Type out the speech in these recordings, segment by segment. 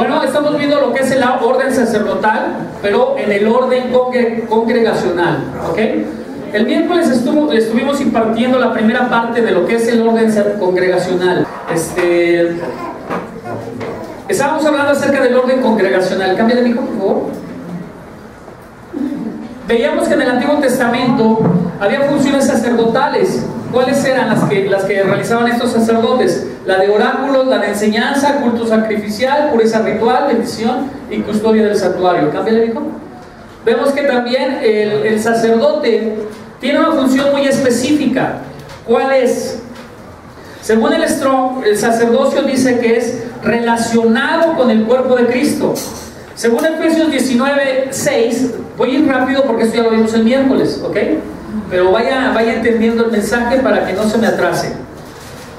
Bueno, estamos viendo lo que es el orden sacerdotal, pero en el orden congregacional, ¿ok? El miércoles estuvimos impartiendo la primera parte de lo que es el orden congregacional. Estábamos hablando acerca del orden congregacional. Cámbiale, mijo, por favor. Veíamos que en el Antiguo Testamento había funciones sacerdotales. ¿Cuáles eran las que realizaban estos sacerdotes? La de oráculos, la de enseñanza, culto sacrificial, pureza ritual, bendición y custodia del santuario. Cámbiale, mijo. Vemos que también el sacerdote tiene una función muy específica. ¿Cuál es? Según el Strong, el sacerdocio dice que es relacionado con el cuerpo de Cristo. Según Efesios 19:6, voy a ir rápido porque esto ya lo vimos el miércoles, ¿ok? Pero vaya entendiendo el mensaje para que no se me atrase.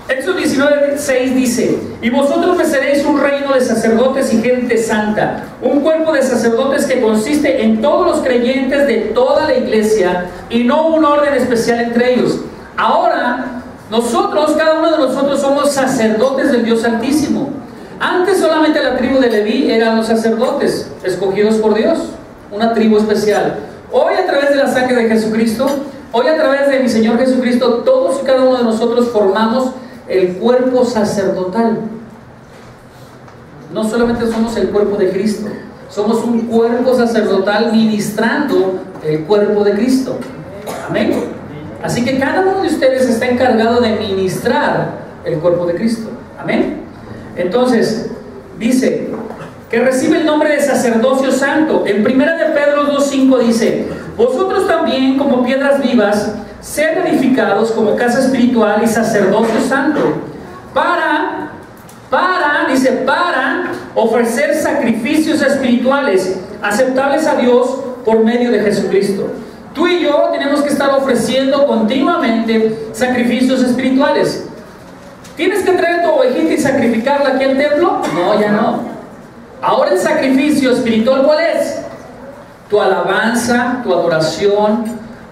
Efesios 19:6 dice: y vosotros me seréis un reino de sacerdotes y gente santa, un cuerpo de sacerdotes que consiste en todos los creyentes de toda la iglesia y no un orden especial entre ellos. Ahora, nosotros, cada uno de nosotros somos sacerdotes del Dios Altísimo. Antes solamente la tribu de Leví eran los sacerdotes escogidos por Dios, una tribu especial. Hoy, a través de la sangre de Jesucristo, hoy a través de mi Señor Jesucristo, todos y cada uno de nosotros formamos el cuerpo sacerdotal. No solamente somos el cuerpo de Cristo, somos un cuerpo sacerdotal ministrando el cuerpo de Cristo. Amén. Así que cada uno de ustedes está encargado de ministrar el cuerpo de Cristo. Amén. Entonces, dice que recibe el nombre de sacerdocio santo. En 1 de Pedro 2:5 dice: vosotros también, como piedras vivas, sed edificados como casa espiritual y sacerdocio santo, para ofrecer sacrificios espirituales aceptables a Dios por medio de Jesucristo. Tú y yo tenemos que estar ofreciendo continuamente sacrificios espirituales. ¿Tienes que traer tu ovejita y sacrificarla aquí al templo? No, ya no. Ahora el sacrificio espiritual, ¿cuál es? Tu alabanza, tu adoración,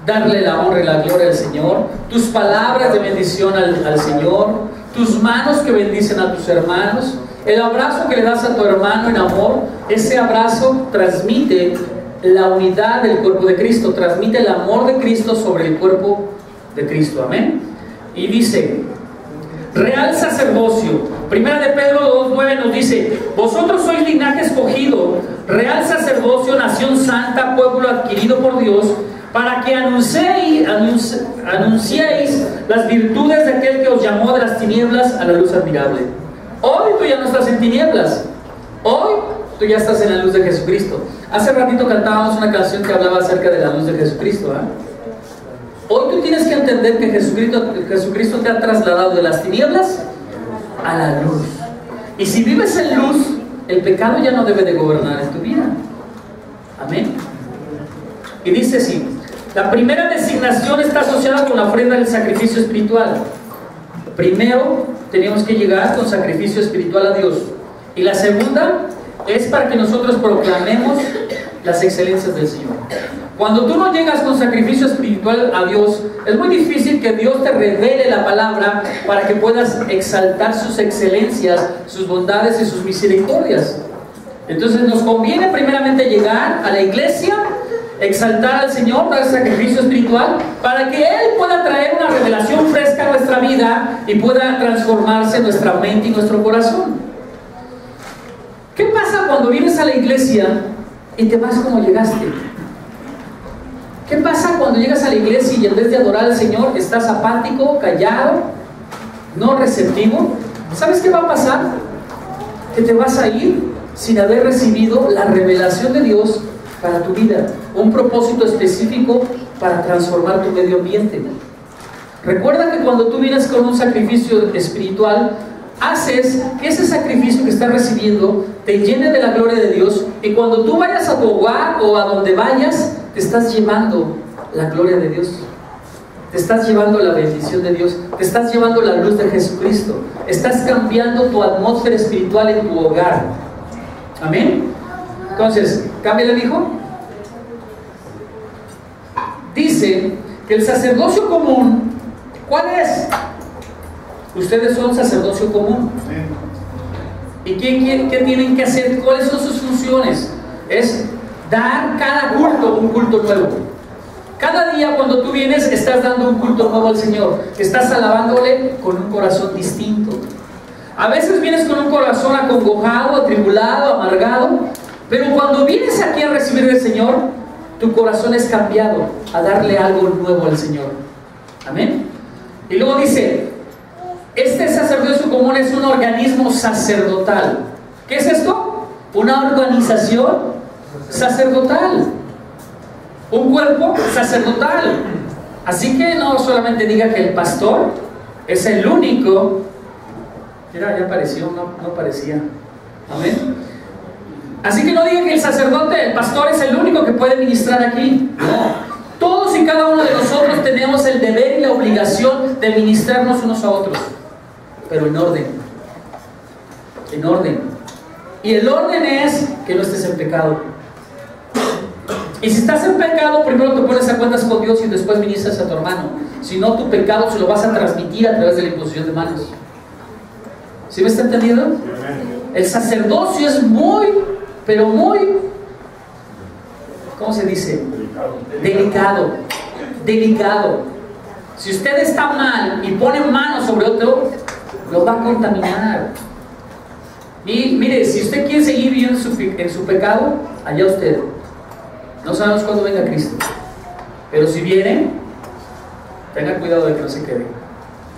darle la honra y la gloria al Señor, tus palabras de bendición al Señor, tus manos que bendicen a tus hermanos, el abrazo que le das a tu hermano en amor. Ese abrazo transmite la unidad del cuerpo de Cristo, transmite el amor de Cristo sobre el cuerpo de Cristo. Amén. Y dice: real sacerdocio. Primera de Pedro 2:9 nos dice: vosotros sois linaje escogido, real sacerdocio, nación santa, pueblo adquirido por Dios, para que anunciéis las virtudes de aquel que os llamó de las tinieblas a la luz admirable. Hoy tú ya no estás en tinieblas, hoy tú ya estás en la luz de Jesucristo. Hace ratito cantábamos una canción que hablaba acerca de la luz de Jesucristo, ¿eh? Hoy tú tienes que entender que Jesucristo te ha trasladado de las tinieblas a la luz. Y si vives en luz, el pecado ya no debe de gobernar en tu vida. Amén. Y dice así: la primera designación está asociada con la ofrenda del sacrificio espiritual. Primero teníamos que llegar con sacrificio espiritual a Dios. Y la segunda es para que nosotros proclamemos las excelencias del Señor. Cuando tú no llegas con sacrificio espiritual a Dios, es muy difícil que Dios te revele la palabra para que puedas exaltar sus excelencias, sus bondades y sus misericordias. Entonces nos conviene primeramente llegar a la iglesia, exaltar al Señor, dar sacrificio espiritual, para que Él pueda traer una revelación fresca a nuestra vida y pueda transformarse nuestra mente y nuestro corazón. ¿Qué pasa cuando vienes a la iglesia y te vas como llegaste? ¿Qué pasa cuando llegas a la iglesia y en vez de adorar al Señor estás apático, callado, no receptivo? ¿Sabes qué va a pasar? Que te vas a ir sin haber recibido la revelación de Dios para tu vida, un propósito específico para transformar tu medio ambiente. Recuerda que cuando tú vienes con un sacrificio espiritual, haces que ese sacrificio que estás recibiendo te llene de la gloria de Dios, y cuando tú vayas a tu hogar o a donde vayas, te estás llevando la gloria de Dios, te estás llevando la bendición de Dios, te estás llevando la luz de Jesucristo, estás cambiando tu atmósfera espiritual en tu hogar. Amén. Entonces, cámbiale, hijo. Dice que el sacerdocio común, ¿cuál es? Ustedes son sacerdocio común. ¿Y qué tienen que hacer? ¿Cuáles son sus funciones? Es dar cada culto un culto nuevo. Cada día cuando tú vienes estás dando un culto nuevo al Señor. Estás alabándole con un corazón distinto. A veces vienes con un corazón acongojado, atribulado, amargado. Pero cuando vienes aquí a recibir del Señor, tu corazón es cambiado a darle algo nuevo al Señor. Amén. Y luego dice, este sacerdocio común es un organismo sacerdotal. ¿Qué es esto? Una organización sacerdotal. Un cuerpo sacerdotal. Así que no solamente diga que el pastor es el único. Mira, ya apareció, no parecía. Amén. Así que no diga que el sacerdote, el pastor es el único que puede ministrar aquí. No. Todos y cada uno de nosotros tenemos el deber y la obligación de ministrarnos unos a otros. Pero en orden. En orden. Y el orden es que no estés en pecado. Y si estás en pecado, primero te pones a cuentas con Dios y después ministras a tu hermano. Si no, tu pecado se lo vas a transmitir a través de la imposición de manos. ¿Sí me está entendiendo? El sacerdocio es muy, pero muy, ¿cómo se dice? Delicado. Delicado. Si usted está mal y pone mano sobre otro, lo va a contaminar. Y mire, si usted quiere seguir viviendo en su pecado, allá usted. No sabemos cuándo venga Cristo. Pero si viene, tenga cuidado de que no se quede.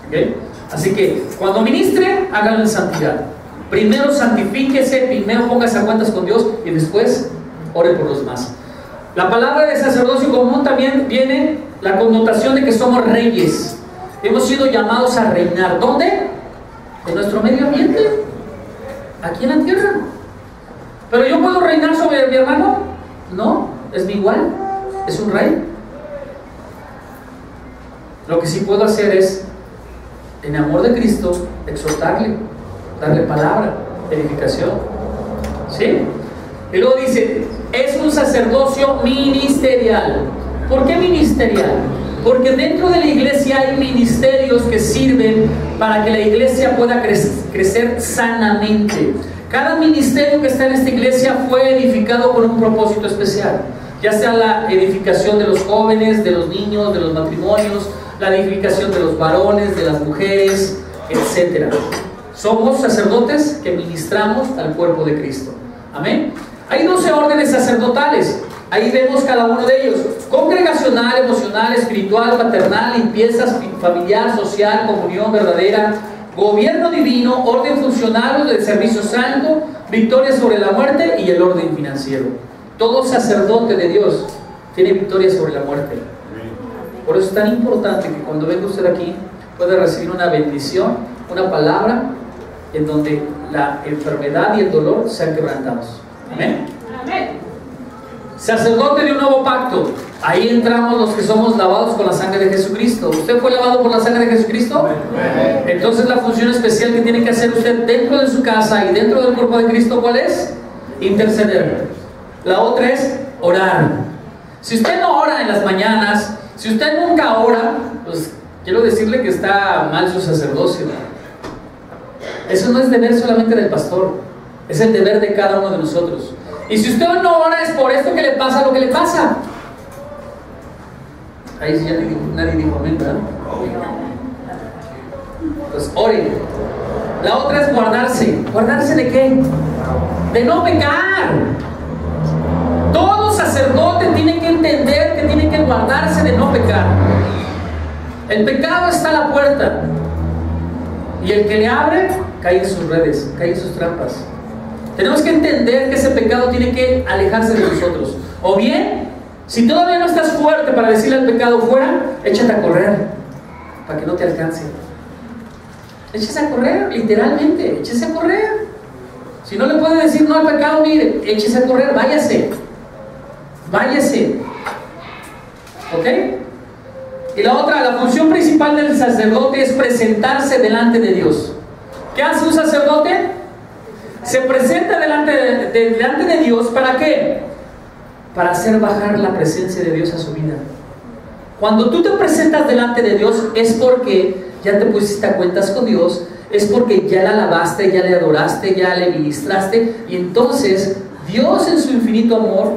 ¿Okay? Así que cuando ministre, hágalo en santidad. Primero santifíquese, primero póngase a cuentas con Dios y después ore por los demás. La palabra de sacerdocio común también viene la connotación de que somos reyes. Hemos sido llamados a reinar. ¿Dónde? En nuestro medio ambiente. Aquí en la tierra. ¿Pero yo puedo reinar sobre mi hermano? No, es mi igual. Es un rey. Lo que sí puedo hacer es, en amor de Cristo, exhortarle, darle palabra, edificación. ¿Sí? Y luego dice, es un sacerdocio ministerial. ¿Por qué ministerial? Porque dentro de la iglesia hay ministerios que sirven para que la iglesia pueda crecer sanamente. Cada ministerio que está en esta iglesia fue edificado con un propósito especial. Ya sea la edificación de los jóvenes, de los niños, de los matrimonios, la edificación de los varones, de las mujeres, etc. Somos sacerdotes que ministramos al cuerpo de Cristo. Amén. Hay 12 órdenes sacerdotales. Ahí vemos cada uno de ellos: congregacional, emocional, espiritual, paternal, limpieza familiar, social, comunión verdadera, gobierno divino, orden funcional del servicio santo, victoria sobre la muerte y el orden financiero. Todo sacerdote de Dios tiene victoria sobre la muerte. Por eso es tan importante que cuando venga usted aquí pueda recibir una bendición, una palabra en donde la enfermedad y el dolor sean quebrantados. Amén. Amén. Sacerdote de un nuevo pacto. Ahí entramos los que somos lavados con la sangre de Jesucristo. ¿Usted fue lavado por la sangre de Jesucristo? Entonces la función especial que tiene que hacer usted dentro de su casa y dentro del cuerpo de Cristo, ¿cuál es? Interceder. La otra es orar. Si usted no ora en las mañanas, si usted nunca ora, pues quiero decirle que está mal su sacerdocio. Eso no es deber solamente del pastor, es el deber de cada uno de nosotros. Y si usted no ora, es por esto que le pasa lo que le pasa. Ahí sí ya nadie dijo amén, ¿verdad? Pues ore. La otra es guardarse. ¿Guardarse de qué? De no pecar. Todo sacerdote tiene que entender que tiene que guardarse de no pecar. El pecado está a la puerta. Y el que le abre, cae en sus redes, cae en sus trampas. Tenemos que entender que ese pecado tiene que alejarse de nosotros. O bien, si todavía no estás fuerte para decirle al pecado fuera, échate a correr para que no te alcance. Échese a correr, literalmente, échese a correr. Si no le puede decir no al pecado, mire, échese a correr, váyase. Váyase. ¿Ok? Y la otra, la función principal del sacerdote es presentarse delante de Dios. ¿Qué hace un sacerdote? Se presenta delante de Dios. ¿Para qué? Para hacer bajar la presencia de Dios a su vida. Cuando tú te presentas delante de Dios es porque ya te pusiste a cuentas con Dios es porque ya la alabaste, ya le adoraste, ya le ministraste, y entonces Dios en su infinito amor,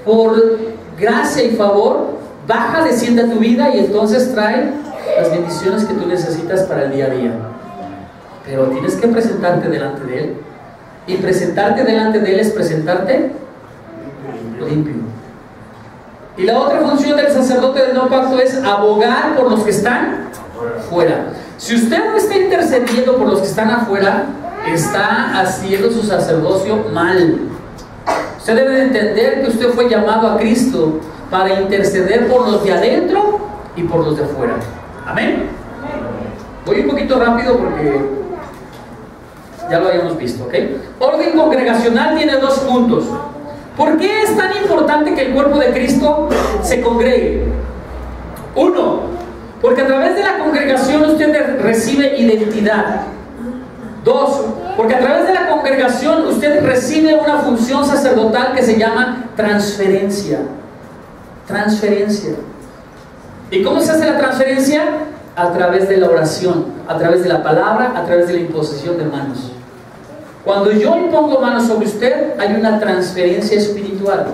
por gracia y favor, baja, desciende a tu vida y entonces trae las bendiciones que tú necesitas para el día a día. Pero tienes que presentarte delante de Él, y presentarte delante de Él es presentarte limpio. Y la otra función del sacerdote del nuevo pacto es abogar por los que están fuera. Si usted no está intercediendo por los que están afuera, está haciendo su sacerdocio mal. Usted debe de entender que usted fue llamado a Cristo para interceder por los de adentro y por los de afuera. Amén. Voy un poquito rápido porque ya lo habíamos visto, ¿ok? Orden congregacional tiene 2 puntos. ¿Por qué es tan importante que el cuerpo de Cristo se congregue? 1, porque a través de la congregación usted recibe identidad. 2, porque a través de la congregación usted recibe una función sacerdotal que se llama transferencia. Transferencia. ¿Y cómo se hace la transferencia? A través de la oración, a través de la palabra, a través de la imposición de manos. Cuando yo impongo manos sobre usted, hay una transferencia espiritual,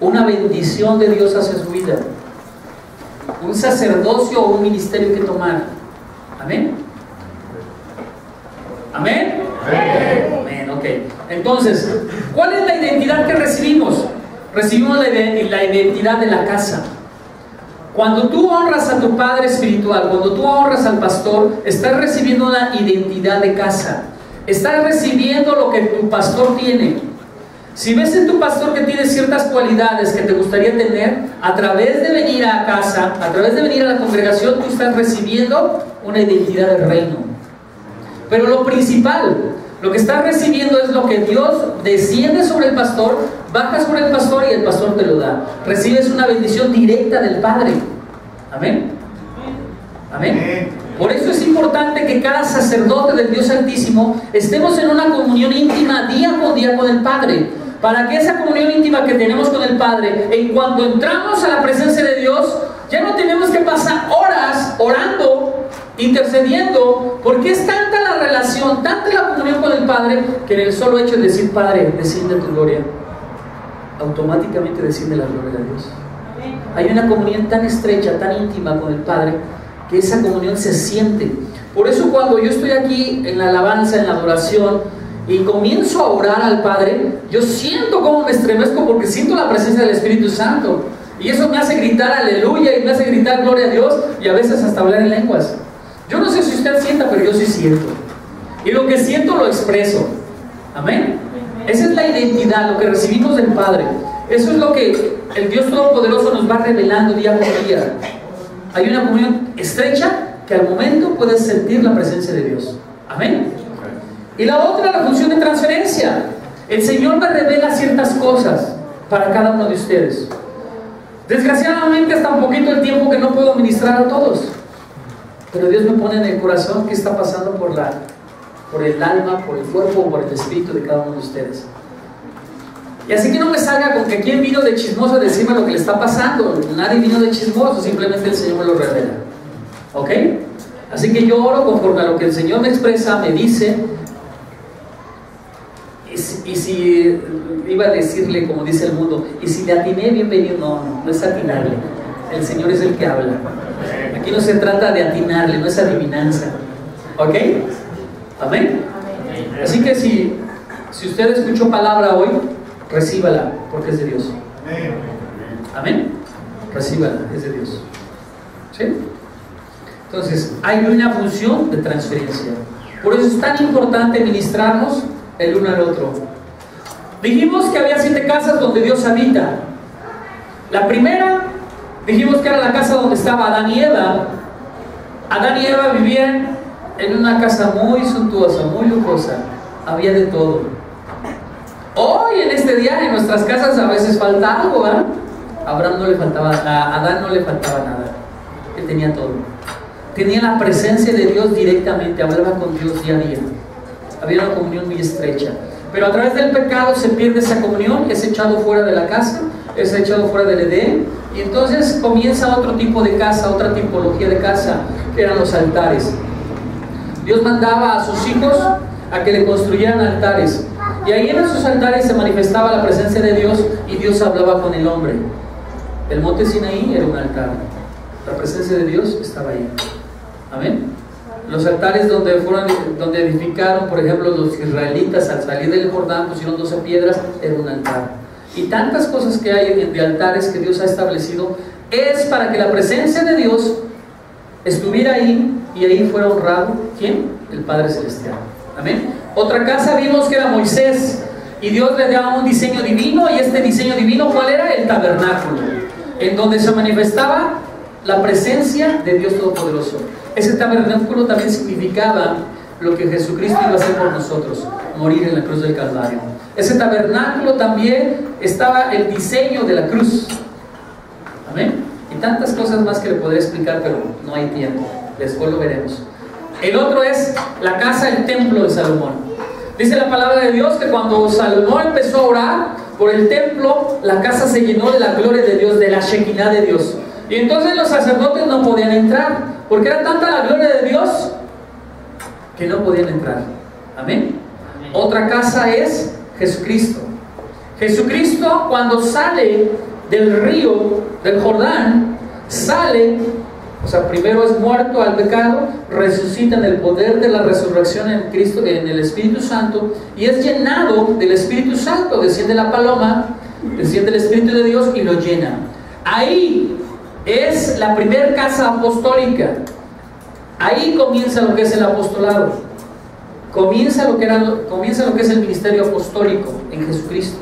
una bendición de Dios hacia su vida, un sacerdocio o un ministerio que tomar. Amén. ¿Amén? Amén, ok. Entonces, ¿cuál es la identidad que recibimos? Recibimos la identidad de la casa. Cuando tú honras a tu padre espiritual, cuando tú honras al pastor, estás recibiendo una identidad de casa. Estás recibiendo lo que tu pastor tiene. Si ves en tu pastor que tiene ciertas cualidades que te gustaría tener, a través de venir a casa, a través de venir a la congregación, tú estás recibiendo una identidad del reino. Pero lo principal, lo que estás recibiendo es lo que Dios desciende sobre el pastor, baja sobre el pastor y el pastor te lo da. Recibes una bendición directa del Padre. Amén. Amén. Por eso es importante que cada sacerdote del Dios Altísimo estemos en una comunión íntima día con día con el Padre, para que esa comunión íntima que tenemos con el Padre, en cuanto entramos a la presencia de Dios, ya no tenemos que pasar horas orando, intercediendo, porque es tanta la relación, tanta la comunión con el Padre, que en el solo hecho de decir: Padre, desciende tu gloria, automáticamente desciende la gloria de Dios. Hay una comunión tan estrecha, tan íntima con el Padre, que esa comunión se siente. Por eso cuando yo estoy aquí en la alabanza, en la adoración, y comienzo a orar al Padre, yo siento como me estremezco, porque siento la presencia del Espíritu Santo, y eso me hace gritar aleluya, y me hace gritar gloria a Dios, y a veces hasta hablar en lenguas. Yo no sé si usted sienta, pero yo sí siento, y lo que siento lo expreso. Amén. Esa es la identidad, lo que recibimos del Padre. Eso es lo que el Dios Todopoderoso nos va revelando día por día. Hay una comunión estrecha que al momento puedes sentir la presencia de Dios. Amén. Y la otra, la función de transferencia. El Señor me revela ciertas cosas para cada uno de ustedes. Desgraciadamente es tan poquito el tiempo que no puedo ministrar a todos, pero Dios me pone en el corazón qué está pasando por el alma, por el cuerpo o por el espíritu de cada uno de ustedes. Y así que no me salga con que quién vino de chismoso a decirme lo que le está pasando. Nadie vino de chismoso, simplemente el Señor me lo revela. ¿Ok? Así que yo oro conforme a lo que el Señor me expresa, me dice. Y si iba a decirle, como dice el mundo, y si le atiné, bienvenido. No es atinarle. El Señor es el que habla. Aquí no se trata de atinarle, no es adivinanza. ¿Ok? Amén. Así que si usted escuchó palabra hoy, recíbala, porque es de Dios. Amén. Recíbala, es de Dios. ¿Sí? Entonces, hay una función de transferencia. Por eso es tan importante ministrarnos el uno al otro. Dijimos que había 7 casas donde Dios habita. La primera, dijimos que era la casa donde estaba Adán y Eva. Adán y Eva vivían en una casa muy suntuosa, muy lujosa. Había de todo. Hoy en este día en nuestras casas a veces falta algo, ¿eh? A Adán no le faltaba nada. Él tenía todo. Tenía la presencia de Dios directamente, hablaba con Dios día a día. Había una comunión muy estrecha. Pero a través del pecado se pierde esa comunión, es echado fuera de la casa, es echado fuera del Edén, y entonces comienza otro tipo de casa, otra tipología de casa, que eran los altares. Dios mandaba a sus hijos a que le construyeran altares. Y ahí en esos altares se manifestaba la presencia de Dios y Dios hablaba con el hombre. El monte Sinaí era un altar. La presencia de Dios estaba ahí. Amén. Los altares donde edificaron, por ejemplo, los israelitas al salir del Jordán, pusieron 12 piedras, era un altar. Y tantas cosas que hay de altares que Dios ha establecido, es para que la presencia de Dios estuviera ahí y ahí fuera honrado, ¿quién? El Padre Celestial. Amén. Otra casa vimos que era Moisés, y Dios le daba un diseño divino, y este diseño divino, ¿cuál era? El tabernáculo, en donde se manifestaba la presencia de Dios Todopoderoso. Ese tabernáculo también significaba lo que Jesucristo iba a hacer por nosotros, morir en la cruz del Calvario. Ese tabernáculo también estaba el diseño de la cruz. Amén. Y tantas cosas más que le podré explicar, pero no hay tiempo. Después lo veremos. El otro es la casa, el templo de Salomón. Dice la palabra de Dios que cuando Salomón empezó a orar por el templo, la casa se llenó de la gloria de Dios, de la Shekinah de Dios. Y entonces los sacerdotes no podían entrar, porque era tanta la gloria de Dios que no podían entrar. Amén. Otra casa es Jesucristo. Jesucristo, cuando sale del río del Jordán, sale, o sea, primero es muerto al pecado, resucita en el poder de la resurrección en Cristo, en el Espíritu Santo, y es llenado del Espíritu Santo. Desciende la paloma, desciende el Espíritu de Dios y lo llena. Ahí es la primera casa apostólica. Ahí comienza lo que es el apostolado. Comienza lo que es el ministerio apostólico en Jesucristo.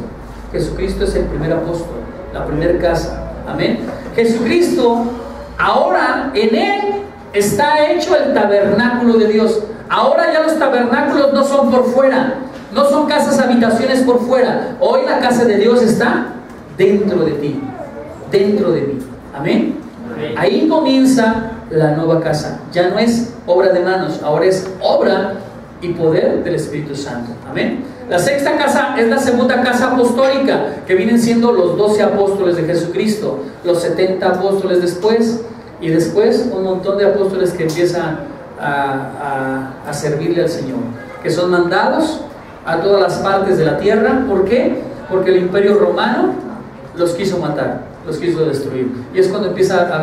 Jesucristo es el primer apóstol, la primera casa. Amén. Jesucristo, ahora en Él está hecho el tabernáculo de Dios. Ahora ya los tabernáculos no son por fuera, no son casas, habitaciones por fuera. Hoy la casa de Dios está dentro de ti, dentro de mí. Amén. Ahí comienza la nueva casa. Ya no es obra de manos, ahora es obra y poder del Espíritu Santo. Amén. La sexta casa es la segunda casa apostólica, que vienen siendo los 12 apóstoles de Jesucristo, los 70 apóstoles después, y después un montón de apóstoles que empiezan a servirle al Señor, que son mandados a todas las partes de la tierra. ¿Por qué? Porque el imperio romano los quiso matar, los quiso destruir, y es cuando empieza a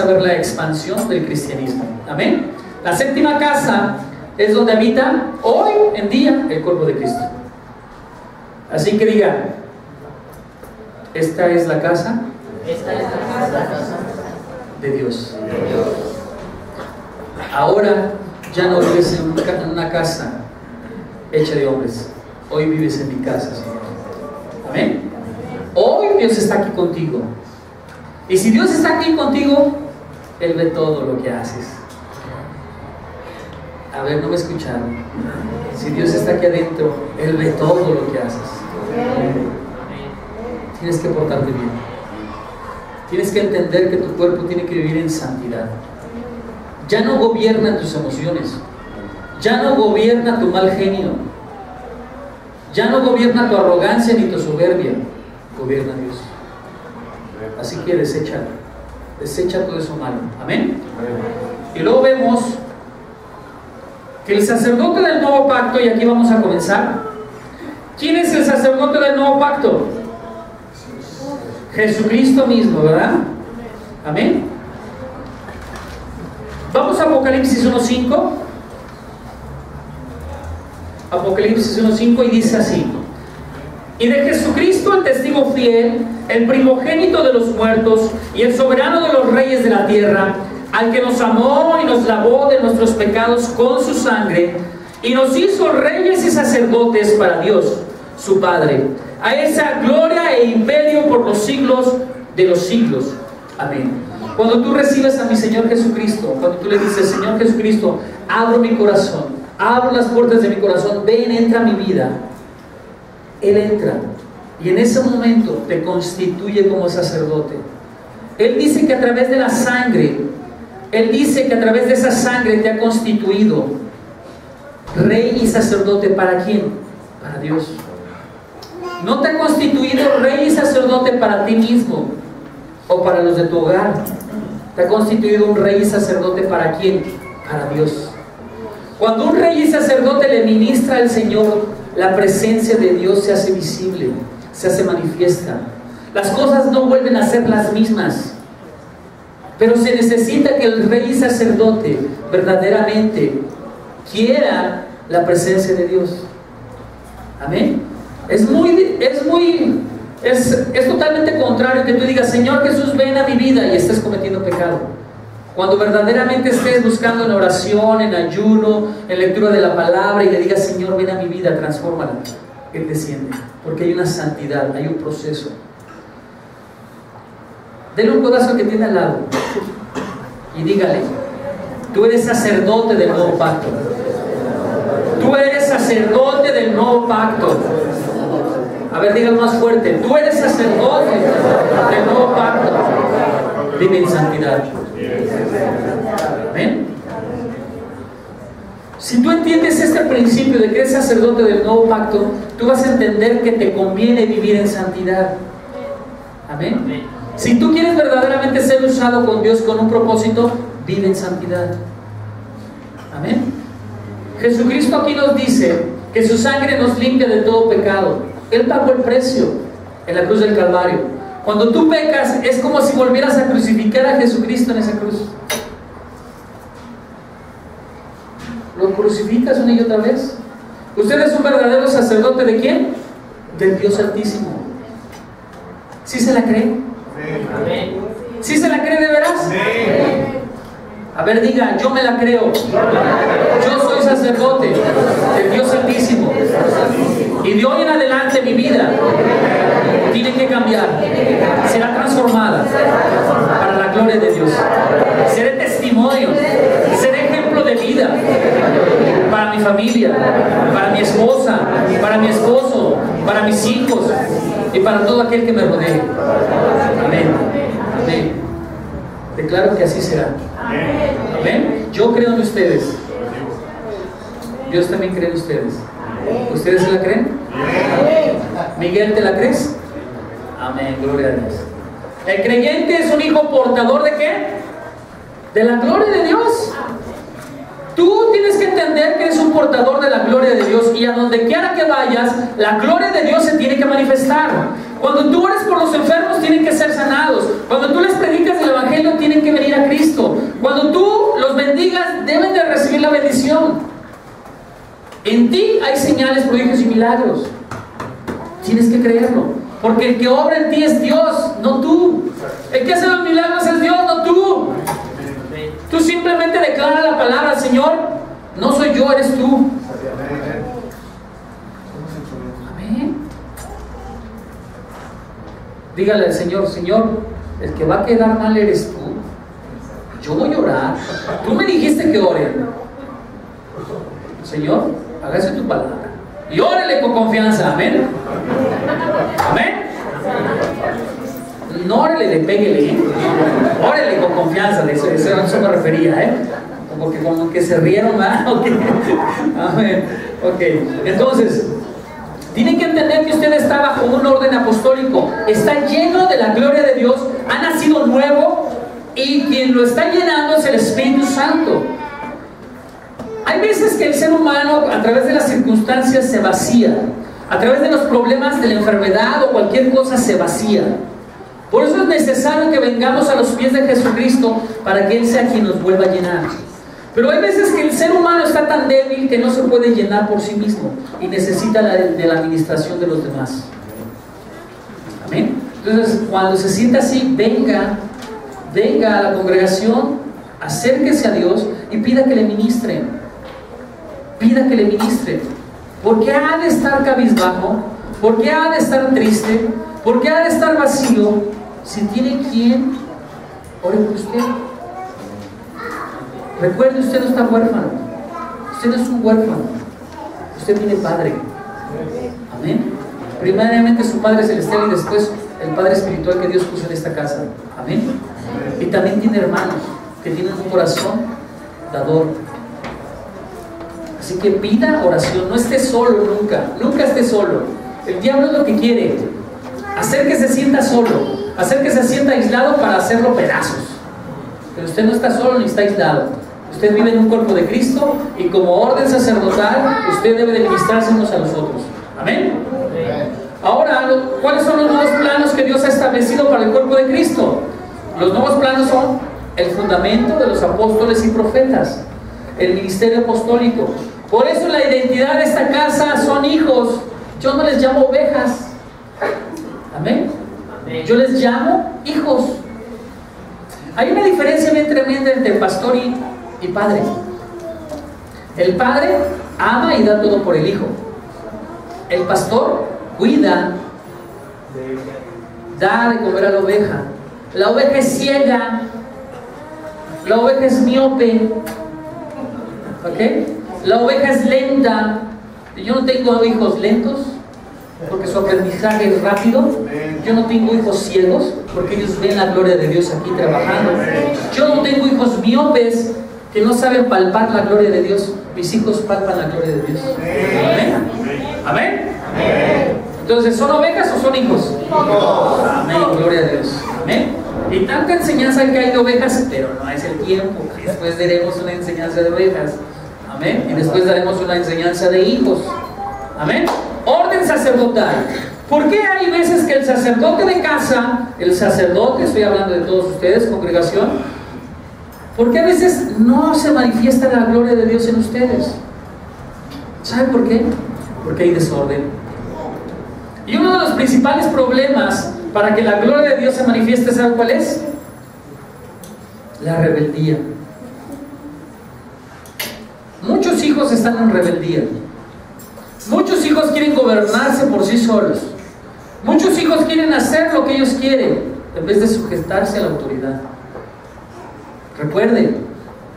ver la expansión del cristianismo. Amén. La séptima casa es donde habita hoy en día el cuerpo de Cristo. Así que diga, esta es la casa, de Dios. Ahora ya no vives en una casa hecha de hombres, hoy vives en mi casa, Señor. Amén. Hoy Dios está aquí contigo, y si Dios está aquí contigo, Él ve todo lo que haces. A ver, no me escucharon. Si Dios está aquí adentro, Él ve todo lo que haces. Tienes que portarte bien. Tienes que entender que tu cuerpo tiene que vivir en santidad. Ya no gobiernan tus emociones. Ya no gobierna tu mal genio. Ya no gobierna tu arrogancia ni tu soberbia. Gobierna Dios. Así que desecha todo eso malo. Amén. Y luego vemos que el sacerdote del nuevo pacto, y aquí vamos a comenzar. ¿Quién es el sacerdote del nuevo pacto? Jesucristo mismo, ¿verdad? Amén. Vamos a Apocalipsis 1:5. Apocalipsis 1:5, y dice así: y de Jesucristo, el testigo fiel, el primogénito de los muertos y el soberano de los reyes de la tierra, al que nos amó y nos lavó de nuestros pecados con su sangre, y nos hizo reyes y sacerdotes para Dios, su Padre. A esa gloria e imperio por los siglos de los siglos. Amén. Cuando tú recibes a mi Señor Jesucristo, cuando tú le dices: Señor Jesucristo, abro mi corazón, abro las puertas de mi corazón, ven, entra a mi vida. Él entra, y en ese momento te constituye como sacerdote. Él dice que a través de la sangre, Él dice que a través de esa sangre te ha constituido rey y sacerdote. ¿Para quién? Para Dios. No te ha constituido rey y sacerdote para ti mismo o para los de tu hogar. Te ha constituido un rey y sacerdote. ¿Para quién? Para Dios. Cuando un rey y sacerdote le ministra al Señor, la presencia de Dios se hace visible, se hace manifiesta. Las cosas no vuelven a ser las mismas. Pero se necesita que el rey y sacerdote verdaderamente quiera la presencia de Dios. Amén. Es totalmente contrario que tú digas, Señor Jesús, ven a mi vida, y estés cometiendo pecado. Cuando verdaderamente estés buscando en oración, en ayuno, en lectura de la palabra, y le digas, Señor, ven a mi vida, transfórmala, Él desciende, porque hay una santidad, hay un proceso. Denle un codazo al que tiene al lado y dígale, tú eres sacerdote del nuevo pacto. Tú eres sacerdote del nuevo pacto. A ver, dígalo más fuerte. Tú eres sacerdote del nuevo pacto. Vive en santidad. ¿Ven? Si tú entiendes este principio de que eres sacerdote del nuevo pacto, tú vas a entender que te conviene vivir en santidad. Amén. Si tú quieres verdaderamente ser usado con Dios con un propósito, vive en santidad. Amén. Jesucristo aquí nos dice que su sangre nos limpia de todo pecado. Él pagó el precio en la cruz del Calvario. Cuando tú pecas, es como si volvieras a crucificar a Jesucristo en esa cruz. ¿Lo crucificas una y otra vez? ¿Usted es un verdadero sacerdote de quién? Del Dios Altísimo. ¿Sí se la cree? ¿Sí se la cree de veras? A ver, diga, yo me la creo. Yo soy sacerdote del Dios Altísimo. Y de hoy en adelante mi vida tiene que cambiar. Será transformada para la gloria de Dios. Seré testimonio, seré ejemplo de vida para mi familia, para mi esposa, para mi esposo, para mis hijos y para todo aquel que me rodee. Amén. Amén. Declaro que así será. Amén. Yo creo en ustedes. Dios también cree en ustedes. ¿Ustedes se la creen? Miguel, ¿te la crees? Amén, gloria a Dios. El creyente es un hijo portador ¿de qué? De la gloria de Dios. Tú tienes que entender que eres un portador de la gloria de Dios, y a donde quiera que vayas, la gloria de Dios se tiene que manifestar. Cuando tú ores por los enfermos, tienen que ser sanados. Cuando tú les predicas el Evangelio, tienen que venir a Cristo. Cuando tú los bendigas, deben de recibir la bendición. En ti hay señales, prodigios y milagros. Tienes que creerlo, porque el que obra en ti es Dios, no tú. El que hace los milagros es Dios, no tú. Tú simplemente declara la palabra, Señor, no soy yo, eres tú. Amén. Dígale al Señor, Señor, el que va a quedar mal eres tú. Yo voy a orar. Tú me dijiste que ore. Señor, hágase tu palabra y órale con confianza. Amén. Amén. No órale de péguele, ¿eh? Órale con confianza. De eso me refería, ¿eh? Como que se rieron, ¿verdad? Okay. Amén. Ok. Entonces, tienen que entender que usted está bajo un orden apostólico. Está lleno de la gloria de Dios. Ha nacido nuevo, y quien lo está llenando es el Espíritu Santo. Hay veces que el ser humano, a través de las circunstancias, se vacía. A través de los problemas de la enfermedad o cualquier cosa, se vacía. Por eso es necesario que vengamos a los pies de Jesucristo para que Él sea quien nos vuelva a llenar. Pero hay veces que el ser humano está tan débil que no se puede llenar por sí mismo y necesita de la administración de los demás. Amén. Entonces, cuando se sienta así, venga a la congregación, acérquese a Dios y pida que le ministren. Pida que le ministren. ¿Por qué ha de estar cabizbajo? ¿Por qué ha de estar triste? ¿Por qué ha de estar vacío si tiene quien ore por usted? Recuerde, usted no está huérfano. Usted no es un huérfano. Usted tiene Padre. Amén. Primeramente su Padre Celestial y después el Padre Espiritual que Dios puso en esta casa. Amén. Y también tiene hermanos que tienen un corazón dador. Así que pida oración. No esté solo nunca. Nunca esté solo. El diablo es lo que quiere. Hacer que se sienta solo. Hacer que se sienta aislado para hacerlo pedazos. Pero usted no está solo ni está aislado. Usted vive en un cuerpo de Cristo y como orden sacerdotal, usted debe de ministrarse unos a los otros. Amén. Ahora, ¿cuáles son los nuevos planos que Dios ha establecido para el cuerpo de Cristo? Los nuevos planos son el fundamento de los apóstoles y profetas, el ministerio apostólico. Por eso la identidad de esta casa son hijos. Yo no les llamo ovejas. Amén. Yo les llamo hijos. Hay una diferencia bien tremenda entre pastor y padre. El padre ama y da todo por el hijo. El pastor cuida, da de comer a la oveja. La oveja es ciega, la oveja es miope, ¿ok? La oveja es lenta. Yo no tengo hijos lentos porque su aprendizaje es rápido. Yo no tengo hijos ciegos porque ellos ven la gloria de Dios aquí trabajando. Yo no tengo hijos miopes que no saben palpar la gloria de Dios. Mis hijos palpan la gloria de Dios. Amén. Amén. Entonces, ¿son ovejas o son hijos? Amén, gloria a Dios. Amén. Y tanta enseñanza que hay de ovejas, pero no es el tiempo. Después daremos una enseñanza de ovejas. Amén. Y después daremos una enseñanza de hijos. Amén. Orden sacerdotal. ¿Por qué hay veces que el sacerdote de casa, el sacerdote, estoy hablando de todos ustedes, congregación, ¿por qué a veces no se manifiesta la gloria de Dios en ustedes? ¿Saben por qué? Porque hay desorden. Y uno de los principales problemas para que la gloria de Dios se manifieste, ¿saben cuál es? La rebeldía. Muchos hijos están en rebeldía. Muchos hijos quieren gobernarse por sí solos. Muchos hijos quieren hacer lo que ellos quieren en vez de sujetarse a la autoridad. Recuerde,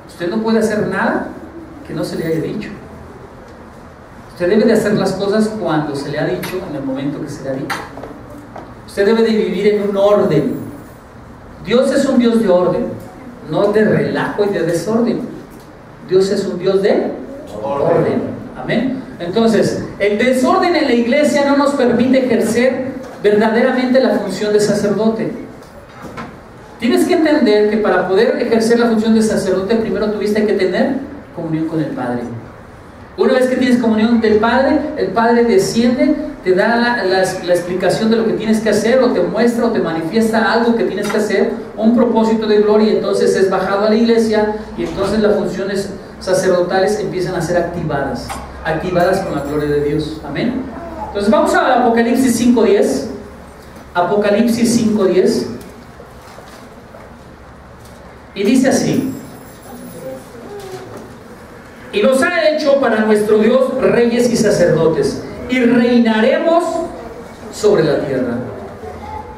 usted no puede hacer nada que no se le haya dicho. Usted debe de hacer las cosas cuando se le ha dicho, en el momento que se le ha dicho. Usted debe de vivir en un orden. Dios es un Dios de orden, no de relajo y de desorden. Dios es un Dios de orden. Amén. Entonces, el desorden en la iglesia no nos permite ejercer verdaderamente la función de sacerdote. Tienes que entender que para poder ejercer la función de sacerdote, primero tuviste que tener comunión con el Padre. Una vez que tienes comunión del Padre, el Padre desciende, te da la explicación de lo que tienes que hacer, o te muestra o te manifiesta algo que tienes que hacer, un propósito de gloria, y entonces es bajado a la iglesia, y entonces las funciones sacerdotales empiezan a ser activadas con la gloria de Dios. Amén. Entonces vamos a Apocalipsis 5:10. Apocalipsis 5:10. Y dice así: y nos ha hecho para nuestro Dios reyes y sacerdotes, y reinaremos sobre la tierra.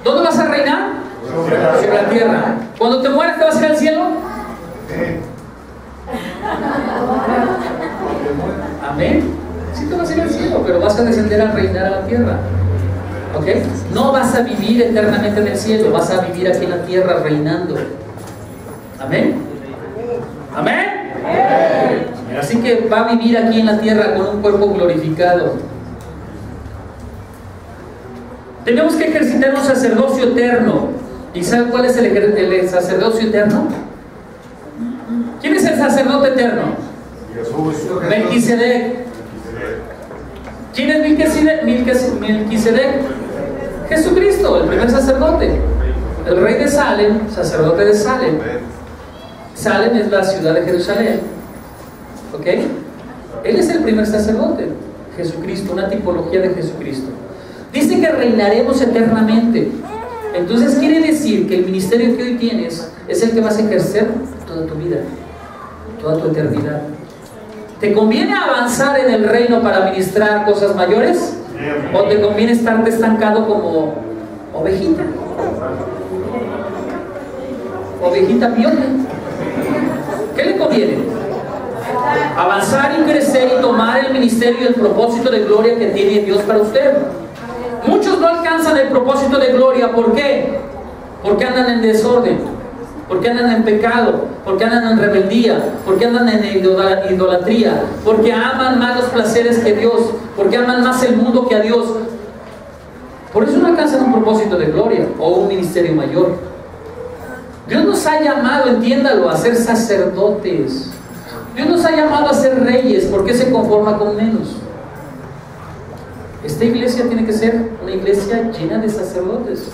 ¿Dónde vas a reinar? Sobre la tierra. Cuando te mueras, ¿te vas a ir al cielo? Amén. Sí te vas a ir al cielo, pero vas a descender a reinar a la tierra. ¿Ok? No vas a vivir eternamente en el cielo, vas a vivir aquí en la tierra reinando. Amén. Amén. Así que va a vivir aquí en la tierra con un cuerpo glorificado. Tenemos que ejercitar un sacerdocio eterno. ¿Y saben cuál es el sacerdocio eterno? ¿Quién es el sacerdote eterno? Melquisedec. ¿Quién es Melquisedec? Jesucristo, el primer sacerdote. El rey de Salem, sacerdote de Salem. Salem es la ciudad de Jerusalén. ¿Ok? Él es el primer sacerdote. Jesucristo, una tipología de Jesucristo. Dice que reinaremos eternamente. Entonces quiere decir que el ministerio que hoy tienes es el que vas a ejercer toda tu vida, toda tu eternidad. ¿Te conviene avanzar en el reino para ministrar cosas mayores? ¿O te conviene estarte estancado como ovejita? Ovejita piola. ¿Qué le conviene? Avanzar y crecer y tomar el ministerio y el propósito de gloria que tiene Dios para usted. Muchos no alcanzan el propósito de gloria. ¿Por qué? Porque andan en desorden, porque andan en pecado, porque andan en rebeldía, porque andan en idolatría, porque aman más los placeres que Dios, porque aman más el mundo que a Dios. Por eso no alcanzan un propósito de gloria o un ministerio mayor. Dios nos ha llamado, entiéndalo, a ser sacerdotes. Dios nos ha llamado a ser reyes. ¿Por qué se conforma con menos? Esta iglesia tiene que ser una iglesia llena de sacerdotes.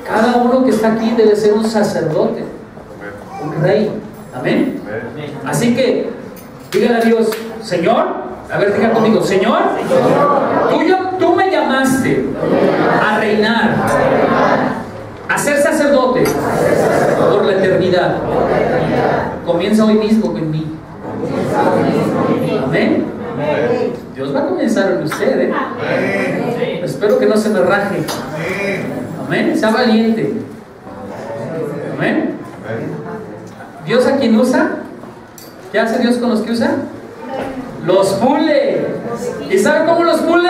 Cada uno que está aquí debe ser un sacerdote, un rey. Amén. Así que dígale a Dios: Señor, a ver, diga conmigo: Señor, tú me llamaste a reinar, a ser sacerdote por la eternidad. Comienza hoy mismo en mí. Amén. Dios va a comenzar en usted, ¿eh? Espero que no se me raje. Amén. Sea valiente. Amén. Dios a quien usa, ¿qué hace Dios con los que usa? Los pule. ¿Y sabe cómo los pule?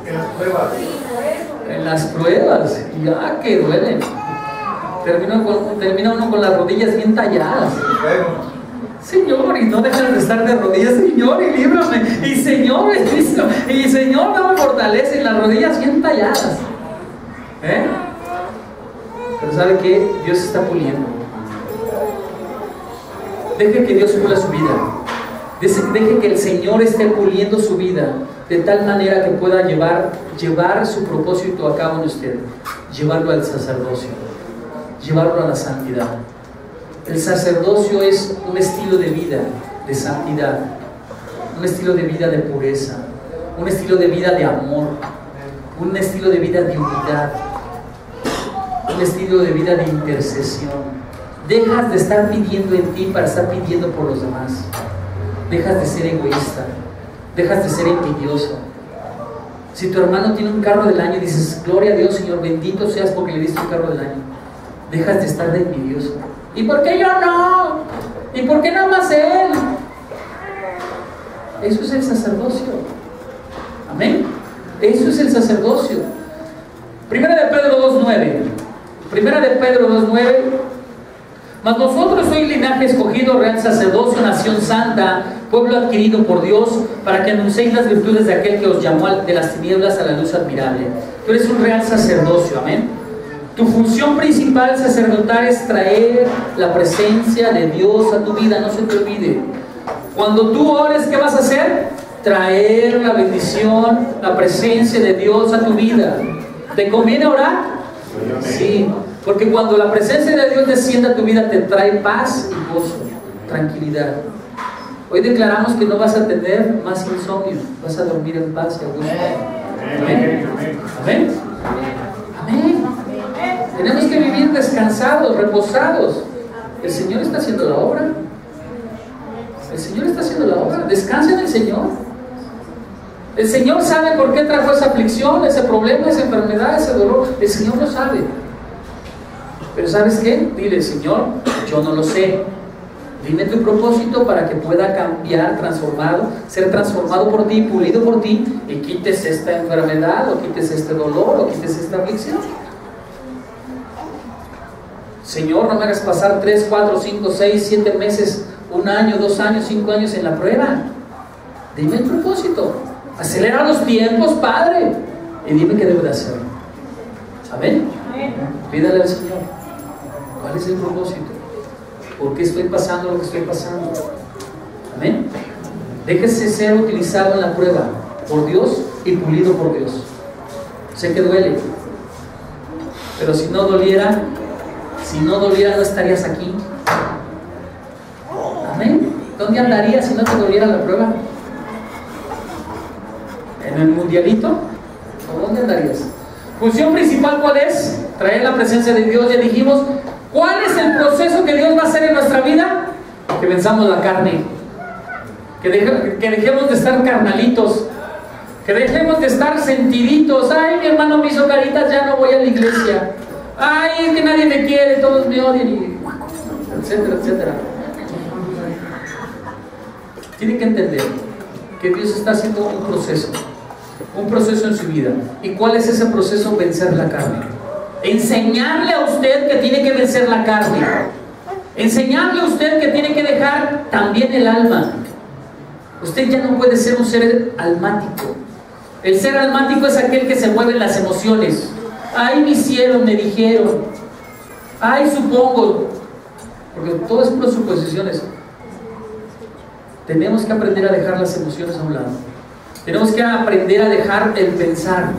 En las pruebas. En las pruebas. Ya que duelen. Termina uno con las rodillas bien talladas. Señor, y no dejas de estar de rodillas. Señor, y líbrame. Y Señor, y Señor, dame fortaleza. Y las rodillas bien talladas. Pero ¿sabe qué? Dios está puliendo. Deje que Dios pula su vida. Deje que el Señor esté puliendo su vida de tal manera que pueda llevar su propósito a cabo en usted. Llevarlo al sacerdocio, llevarlo a la santidad. El sacerdocio es un estilo de vida de santidad, un estilo de vida de pureza, un estilo de vida de amor, un estilo de vida de unidad, un estilo de vida de intercesión. Dejas de estar pidiendo en ti para estar pidiendo por los demás. Dejas de ser egoísta, dejas de ser envidioso. Si tu hermano tiene un carro del año, dices: gloria a Dios, Señor, bendito seas porque le diste un carro del año. Dejas de estar de envidioso. ¿Y por qué yo no? ¿Y por qué nada más él? Eso es el sacerdocio. Amén. Eso es el sacerdocio. Primera de Pedro 2:9. Primera de Pedro 2:9. Mas vosotros sois linaje escogido, real sacerdocio, nación santa, pueblo adquirido por Dios, para que anunciéis las virtudes de aquel que os llamó de las tinieblas a la luz admirable. Tú eres un real sacerdocio. Amén. Tu función principal sacerdotal es traer la presencia de Dios a tu vida. No se te olvide. Cuando tú ores, ¿qué vas a hacer? Traer la bendición, la presencia de Dios a tu vida. ¿Te conviene orar? Sí, porque cuando la presencia de Dios desciende a tu vida, te trae paz y gozo, tranquilidad. Hoy declaramos que no vas a tener más insomnio, vas a dormir en paz y a gusto. Amén. Amén. Amén. Tenemos que vivir descansados, reposados. El Señor está haciendo la obra. El Señor está haciendo la obra. Descansa en el Señor. El Señor sabe por qué trajo esa aflicción, ese problema, esa enfermedad, ese dolor. El Señor lo sabe. Pero ¿sabes qué? Dile: Señor, yo no lo sé. Dime tu propósito para que pueda cambiar, transformado, ser transformado por ti, pulido por ti, y quites esta enfermedad, o quites este dolor, o quites esta aflicción. Señor, no me hagas pasar 3, 4, 5, 6, 7 meses, 1 año, 2 años, 5 años en la prueba. Dime el propósito. Acelera los tiempos, Padre, y dime qué debo de hacer. ¿Amén? Pídale al Señor: ¿cuál es el propósito? ¿Por qué estoy pasando lo que estoy pasando? Amén. Déjese ser utilizado en la prueba por Dios y pulido por Dios. Sé que duele, pero si no doliera no estarías aquí. Amén. ¿Dónde andarías si no te doliera la prueba? ¿En el mundialito? ¿O dónde andarías? Función principal, ¿cuál es? Traer la presencia de Dios. Ya dijimos. ¿Cuál es el proceso que Dios va a hacer en nuestra vida? Que venzamos la carne. Que dejemos de estar carnalitos. Que dejemos de estar sentiditos. Ay, mi hermano me hizo caritas, ya no voy a la iglesia. Ay, es que nadie me quiere, todos me odian, y etcétera, etcétera. Tiene que entender que Dios está haciendo un proceso en su vida. ¿Y cuál es ese proceso? Vencer la carne. Enseñarle a usted que tiene que vencer la carne. Enseñarle a usted que tiene que dejar también el alma. Usted ya no puede ser un ser almático. El ser almático es aquel que se mueve en las emociones. Ay, me hicieron, me dijeron. Ay, supongo. Porque todo es por suposiciones. Tenemos que aprender a dejar las emociones a un lado. Tenemos que aprender a dejar el pensar.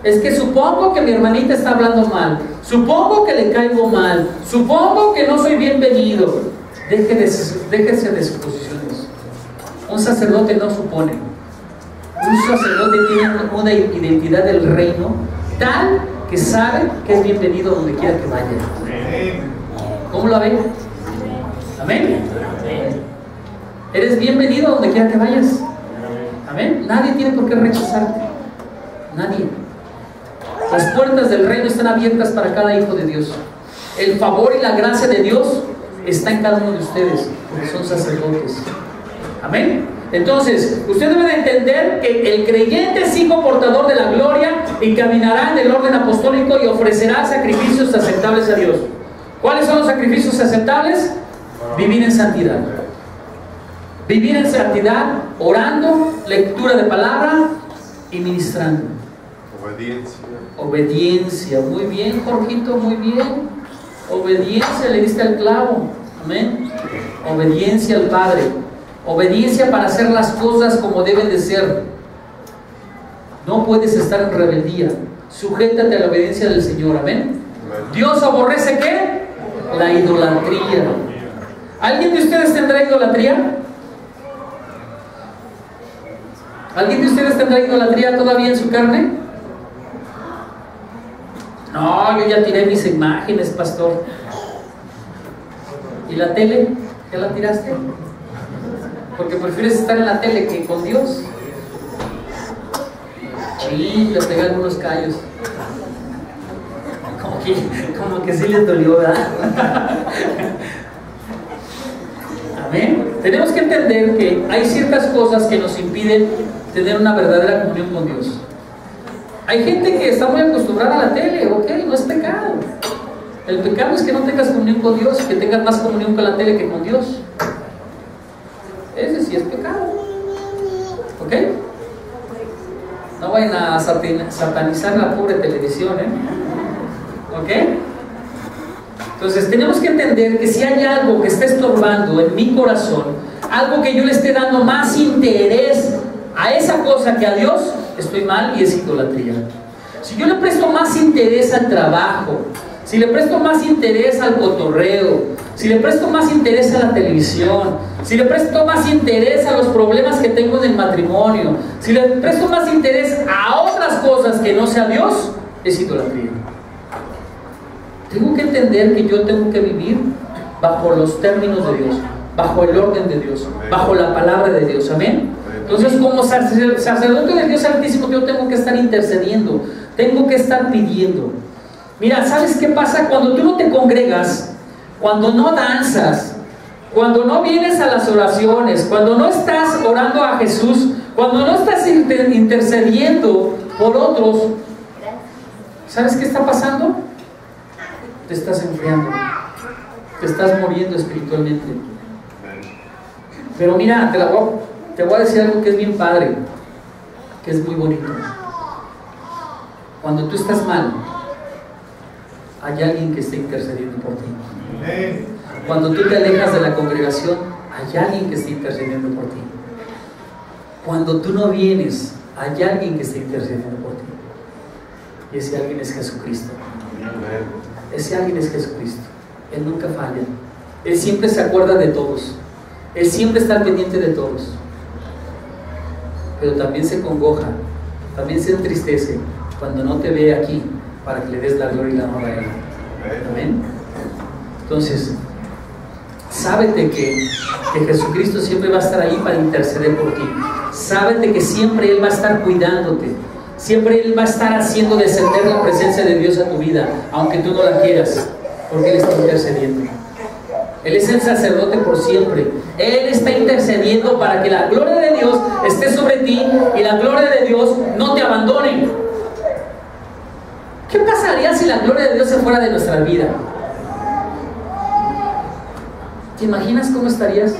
Es que supongo que mi hermanita está hablando mal, supongo que le caigo mal, supongo que no soy bienvenido. Déjese de suposiciones. Un sacerdote no supone. Un sacerdote tiene una identidad del reino tal que sabe que es bienvenido donde quiera que vaya. ¿Cómo lo ven? ¿Amén? Eres bienvenido donde quiera que vayas. ¿Amén? Nadie tiene por qué rechazarte. Nadie. Las puertas del reino están abiertas para cada hijo de Dios. El favor y la gracia de Dios está en cada uno de ustedes, porque son sacerdotes. Amén. Entonces, usted debe de entender que el creyente es hijo portador de la gloria y caminará en el orden apostólico y ofrecerá sacrificios aceptables a Dios. ¿Cuáles son los sacrificios aceptables? Vivir en santidad. Vivir en santidad, orando, lectura de palabra y ministrando. Obediencia. Muy bien, Jorgito, muy bien. Obediencia, le diste al clavo. Amén. Obediencia al Padre. Obediencia para hacer las cosas como deben de ser. No puedes estar en rebeldía. Sujétate a la obediencia del Señor. Amén. Dios aborrece ¿qué? La idolatría. ¿Alguien de ustedes tendrá idolatría? ¿Alguien de ustedes tendrá idolatría todavía en su carne? No, yo ya tiré mis imágenes, pastor. ¿Y la tele? ¿Ya la tiraste? Porque prefieres estar en la tele que con Dios. Sí, le pegué algunos callos. Como que sí les dolió, ¿verdad? Amén. Tenemos que entender que hay ciertas cosas que nos impiden tener una verdadera comunión con Dios. Hay gente que está muy acostumbrada a la tele, ok, no es pecado. El pecado es que no tengas comunión con Dios, que tengas más comunión con la tele que con Dios. Ese sí es pecado. ¿Ok? No vayan a satanizar la pobre televisión, ¿Ok? Entonces tenemos que entender que si hay algo que está estorbando en mi corazón, algo que yo le esté dando más interés a esa cosa que a Dios, estoy mal y es idolatría. Si yo le presto más interés al trabajo, si le presto más interés al cotorreo, si le presto más interés a la televisión, si le presto más interés a los problemas que tengo en el matrimonio, si le presto más interés a otras cosas que no sea Dios, es idolatría. Tengo que entender que yo tengo que vivir bajo los términos de Dios, bajo el orden de Dios, bajo la palabra de Dios. Amén. Entonces, como sacerdote del Dios Altísimo, yo tengo que estar intercediendo, tengo que estar pidiendo. Mira, ¿sabes qué pasa? Cuando tú no te congregas, cuando no danzas, cuando no vienes a las oraciones, cuando no estás orando a Jesús, cuando no estás intercediendo por otros, ¿sabes qué está pasando? Te estás enfriando, te estás muriendo espiritualmente. Pero mira, te voy a decir algo que es bien padre, que es muy bonito. Cuando tú estás mal, hay alguien que está intercediendo por ti. Cuando tú te alejas de la congregación, hay alguien que está intercediendo por ti. Cuando tú no vienes, hay alguien que está intercediendo por ti. Y ese alguien es Jesucristo. Ese alguien es Jesucristo. Él nunca falla. Él siempre se acuerda de todos. Él siempre está al pendiente de todos. Pero también se congoja, también se entristece cuando no te ve aquí para que le des la gloria y la honra a Él. Amén. Entonces, sábete que Jesucristo siempre va a estar ahí para interceder por ti. Sábete que siempre Él va a estar cuidándote. Siempre Él va a estar haciendo descender la presencia de Dios a tu vida, aunque tú no la quieras, porque Él está intercediendo. Él es el sacerdote por siempre. Él está intercediendo para que la gloria de Dios esté sobre ti y la gloria de Dios no te abandone. ¿Qué pasaría si la gloria de Dios se fuera de nuestra vida? ¿Te imaginas cómo estarías?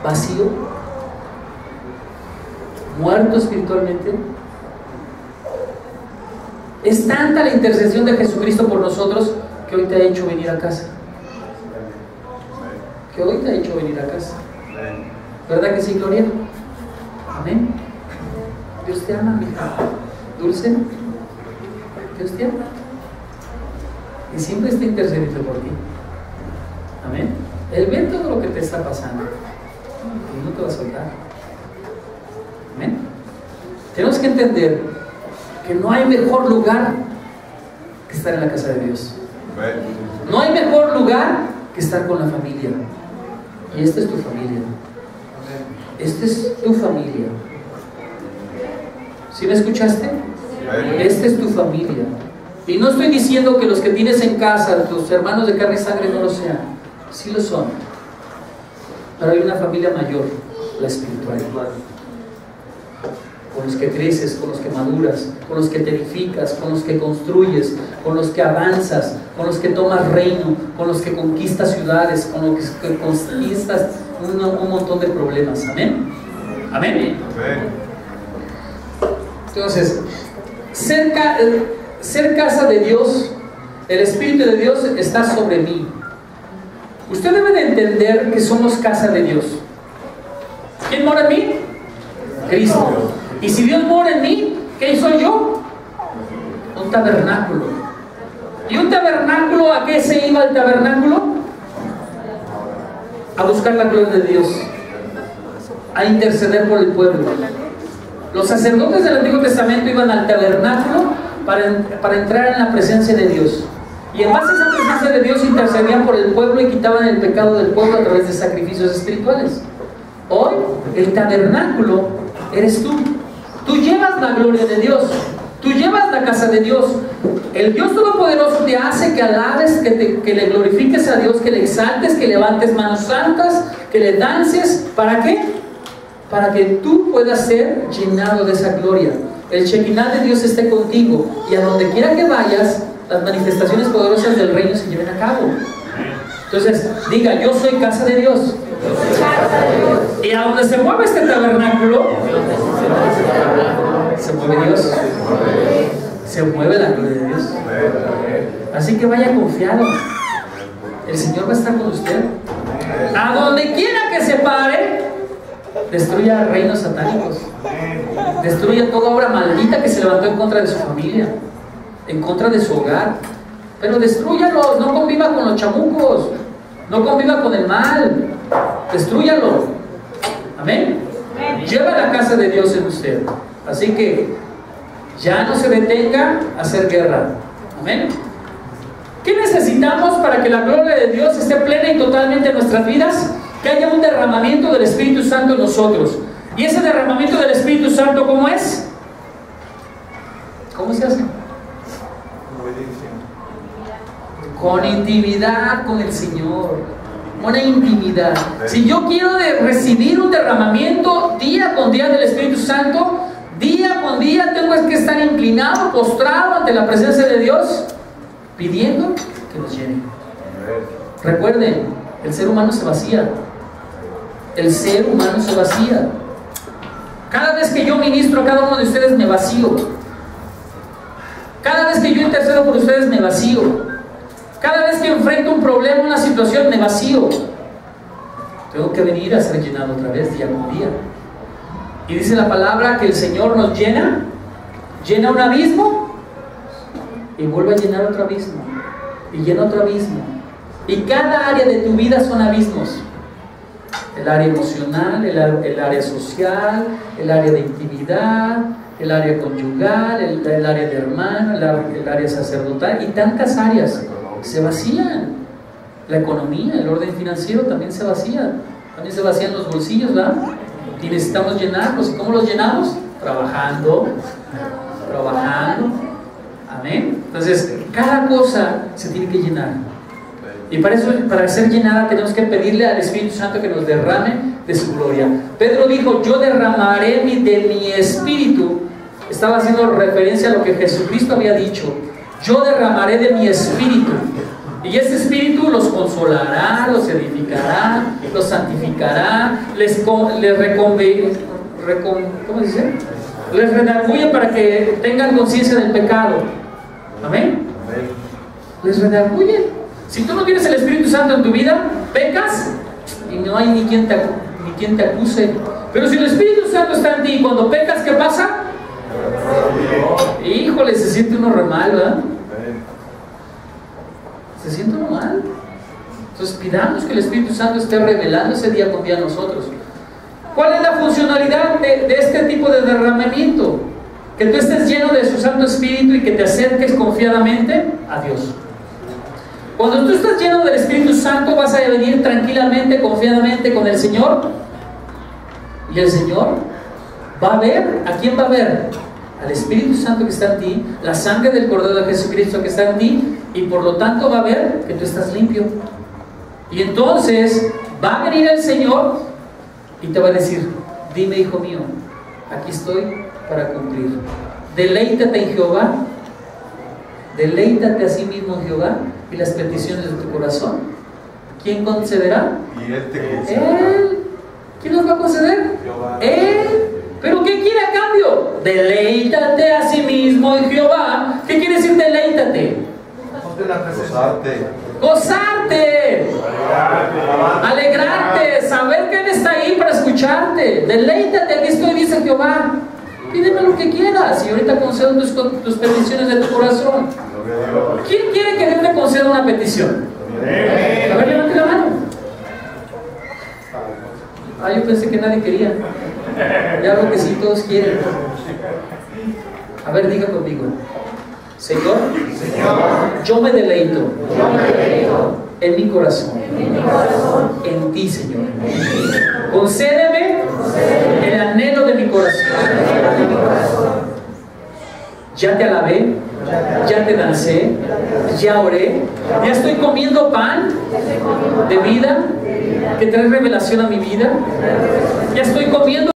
¿Vacío? ¿Muerto espiritualmente? Es tanta la intercesión de Jesucristo por nosotros que hoy te ha hecho venir a casa. Que hoy te ha hecho venir a casa. ¿Verdad que sí, Gloria? Amén. Dios te ama, mi hija. Dulce, Dios te ama. Y siempre está intercediendo por ti. Amén. Él ve todo lo que te está pasando y no te va a soltar. Amén. Tenemos que entender que no hay mejor lugar que estar en la casa de Dios. No hay mejor lugar que estar con la familia. Y esta es tu familia. Esta es tu familia. ¿Sí me escuchaste? Esta es tu familia. Y no estoy diciendo que los que tienes en casa, tus hermanos de carne y sangre, no lo sean. Sí lo son. Pero hay una familia mayor, la espiritual. Con los que creces, con los que maduras, con los que te edificas, con los que construyes, con los que avanzas, con los que tomas reino, con los que conquistas ciudades, con los que conquistas un montón de problemas. Amén. Amén. Entonces, ser casa de Dios, el Espíritu de Dios está sobre mí. Usted debe de entender que somos casa de Dios. ¿Quién mora en mí? Cristo. Y si Dios mora en mí, ¿qué soy yo? Un tabernáculo. ¿Y un tabernáculo, a qué se iba el tabernáculo? A buscar la gloria de Dios, a interceder por el pueblo. Los sacerdotes del Antiguo Testamento iban al tabernáculo para entrar en la presencia de Dios. Y en base a esa presencia de Dios intercedían por el pueblo y quitaban el pecado del pueblo a través de sacrificios espirituales. Hoy, el tabernáculo eres tú. Tú llevas la gloria de Dios. Tú llevas la casa de Dios. El Dios Todopoderoso te hace que alabes, que le glorifiques a Dios, que le exaltes, que levantes manos santas, que le dances. ¿Para qué? Para que tú puedas ser llenado de esa gloria. El Shekinah de Dios esté contigo. Y a donde quiera que vayas, las manifestaciones poderosas del reino se lleven a cabo. Entonces, diga, yo soy casa de Dios. Y a donde se mueve este tabernáculo, se mueve Dios. Se mueve la gloria de Dios. Así que vaya confiado. El Señor va a estar con usted. A donde quiera que se pare, destruya reinos satánicos. Destruya toda obra maldita que se levantó en contra de su familia, en contra de su hogar. Pero destrúyalo, no conviva con los chamucos, no conviva con el mal. Destrúyalo. Amén. Lleva la casa de Dios en usted. Así que ya no se detenga a hacer guerra. Amén. ¿Qué necesitamos para que la gloria de Dios esté plena y totalmente en nuestras vidas? Que haya un derramamiento del Espíritu Santo en nosotros. ¿Y ese derramamiento del Espíritu Santo cómo es? ¿Cómo se hace? Con intimidad con el Señor. Una intimidad. Si yo quiero recibir un derramamiento día con día del Espíritu Santo, día con día tengo que estar inclinado, postrado ante la presencia de Dios, pidiendo que nos llene. Recuerden, el ser humano se vacía. El ser humano se vacía. Cada vez que yo ministro a cada uno de ustedes me vacío. Cada vez que yo intercedo por ustedes me vacío. Cada vez que enfrento un problema, una situación, me vacío. Tengo que venir a ser llenado otra vez día con día. Y dice la palabra que el Señor nos llena un abismo y vuelve a llenar otro abismo y llena otro abismo. Y cada área de tu vida son abismos. El área emocional, el área social, el área de intimidad, el área conyugal, el área de hermano, el área sacerdotal, y tantas áreas se vacían. La economía, el orden financiero también se vacía. También se vacían los bolsillos, ¿verdad? Y necesitamos llenarlos. ¿Y cómo los llenamos? Trabajando. Amén. Entonces, cada cosa se tiene que llenar. Y para eso, para ser llenada, tenemos que pedirle al Espíritu Santo que nos derrame de su gloria. Pedro dijo, yo derramaré de mi espíritu. Estaba haciendo referencia a lo que Jesucristo había dicho. Yo derramaré de mi espíritu. Y ese espíritu los consolará, los edificará, los santificará, ¿cómo dice? Les redarguye para que tengan conciencia del pecado. Amén. Les redarguye. Si tú no tienes el Espíritu Santo en tu vida, pecas y no hay ni quien quien te acuse. Pero si el Espíritu Santo está en ti y cuando pecas, ¿qué pasa? Híjole, se siente uno re mal, ¿verdad? Se siente uno mal. Entonces pidamos que el Espíritu Santo esté revelando ese día con día a nosotros. ¿Cuál es la funcionalidad de este tipo de derramamiento? Que tú estés lleno de su Santo Espíritu y que te acerques confiadamente a Dios. Cuando tú estás lleno del Espíritu Santo, vas a venir tranquilamente, confiadamente con el Señor. Y el Señor va a ver, ¿a quién va a ver? Al Espíritu Santo que está en ti, la sangre del Cordero de Jesucristo que está en ti, y por lo tanto va a ver que tú estás limpio. Y entonces va a venir el Señor y te va a decir: dime, hijo mío, aquí estoy para cumplir. Deleítate en Jehová, deleítate a sí mismo en Jehová y las peticiones de tu corazón. ¿Quién concederá? Y Él te concederá. Él. ¿Quién nos va a conceder? Jehová. Él. ¿Pero qué quiere a cambio? Deleítate a sí mismo en Jehová. ¿Qué quiere decir deleítate? Gozarte. Gozarte, alegrarte, saber que Él está ahí para escucharte. Deleítate, aquí estoy, dice Jehová. Pídeme lo que quieras y ahorita concedo tus peticiones de tu corazón. ¿Quién quiere que Dios le conceda una petición? A ver, levante la mano. Ah, yo pensé que nadie quería. Ya veo que sí, todos quieren. A ver, diga conmigo: Señor, yo me deleito en mi corazón, en ti, Señor. Concédeme el anhelo de mi corazón. Ya te alabé, ya te dancé, ya oré, ya estoy comiendo pan de vida que trae revelación a mi vida. Ya estoy comiendo